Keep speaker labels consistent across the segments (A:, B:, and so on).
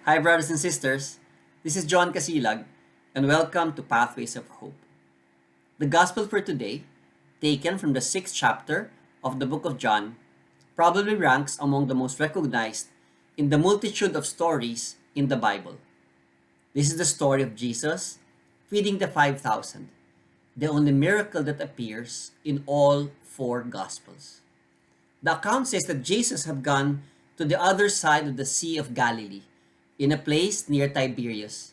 A: Hi, brothers and sisters. This is John Casilag, and welcome to Pathways of Hope. The Gospel for today, taken from the 6th chapter of the book of John, probably ranks among the most recognized in the multitude of stories in the Bible. This is the story of Jesus feeding the 5,000, the only miracle that appears in all four Gospels. The account says that Jesus had gone to the other side of the Sea of Galilee, in a place near Tiberias,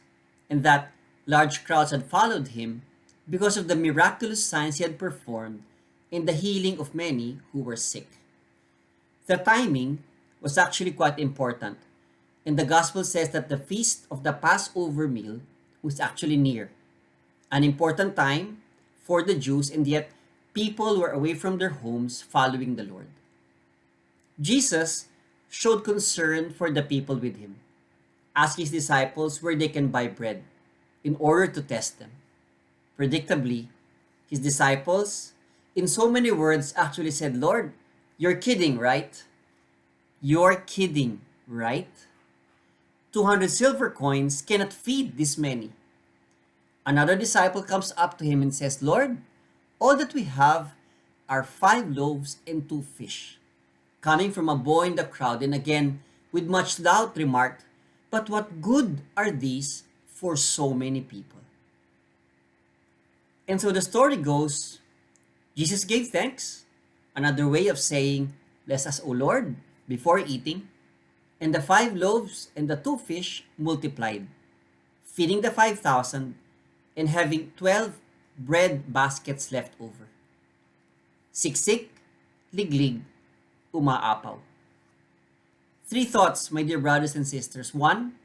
A: and that large crowds had followed him because of the miraculous signs he had performed in the healing of many who were sick. The timing was actually quite important, and the Gospel says that the feast of the Passover meal was actually near, an important time for the Jews, and yet people were away from their homes following the Lord. Jesus showed concern for the people with him, asked his disciples where they can buy bread in order to test them. Predictably, his disciples, in so many words, actually said, "Lord, you're kidding, right? You're kidding, right? 200 silver coins cannot feed this many." Another disciple comes up to him and says, "Lord, all that we have are 5 loaves and 2 fish." Coming from a boy in the crowd, and again, with much doubt, remarked, "But what good are these for so many people?" And so the story goes, Jesus gave thanks, another way of saying, "Bless us, O Lord," before eating, and the 5 loaves and the 2 fish multiplied, feeding the 5,000 and having 12 bread baskets left over. Siksik, liglig, umaapaw. 3 thoughts, my dear brothers and sisters. 1,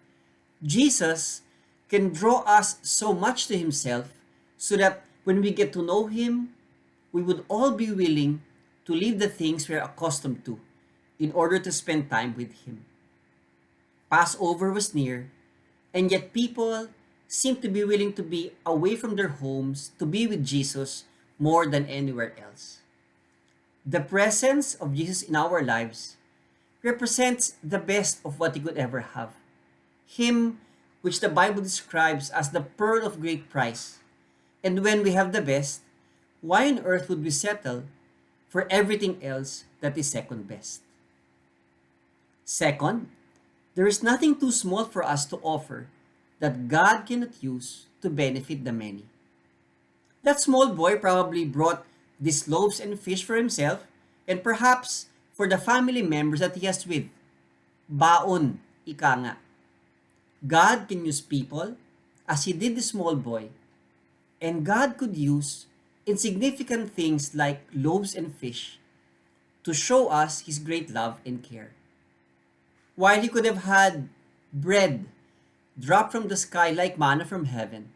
A: Jesus can draw us so much to himself so that when we get to know him, we would all be willing to leave the things we're accustomed to in order to spend time with him. Passover was near, and yet people seemed to be willing to be away from their homes to be with Jesus more than anywhere else. The presence of Jesus in our lives represents the best of what he could ever have. Him, which the Bible describes as the pearl of great price. And when we have the best, why on earth would we settle for everything else that is second best? Second, there is nothing too small for us to offer that God cannot use to benefit the many. That small boy probably brought these loaves and fish for himself and perhaps for the family members that he has with. Baon, ika nga. God can use people as he did the small boy, and God could use insignificant things like loaves and fish to show us his great love and care. While he could have had bread drop from the sky like manna from heaven,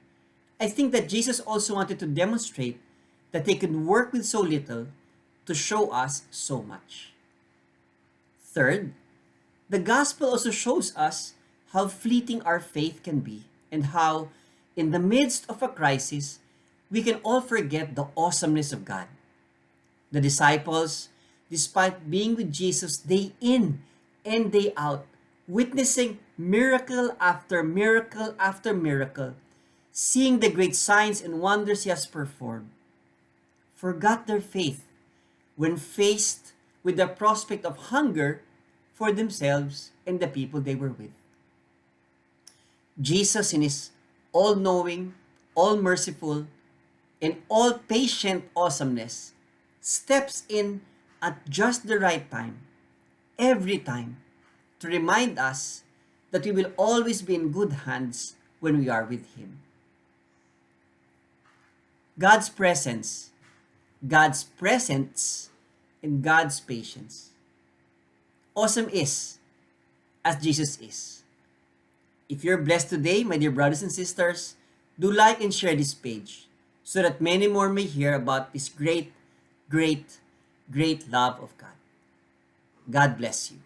A: I think that Jesus also wanted to demonstrate that he could work with so little to show us so much. Third, the gospel also shows us how fleeting our faith can be and how, in the midst of a crisis, we can all forget the awesomeness of God. The disciples, despite being with Jesus day in and day out, witnessing miracle after miracle after miracle, seeing the great signs and wonders he has performed, forgot their faith when faced with the prospect of hunger for themselves and the people they were with. Jesus, in his all-knowing, all-merciful, and all-patient awesomeness, steps in at just the right time, every time, to remind us that we will always be in good hands when we are with him. God's presence, God's presence, and God's patience. Awesome is as Jesus is. If you're blessed today, my dear brothers and sisters, do like and share this page so that many more may hear about this great, great, great love of God. God bless you.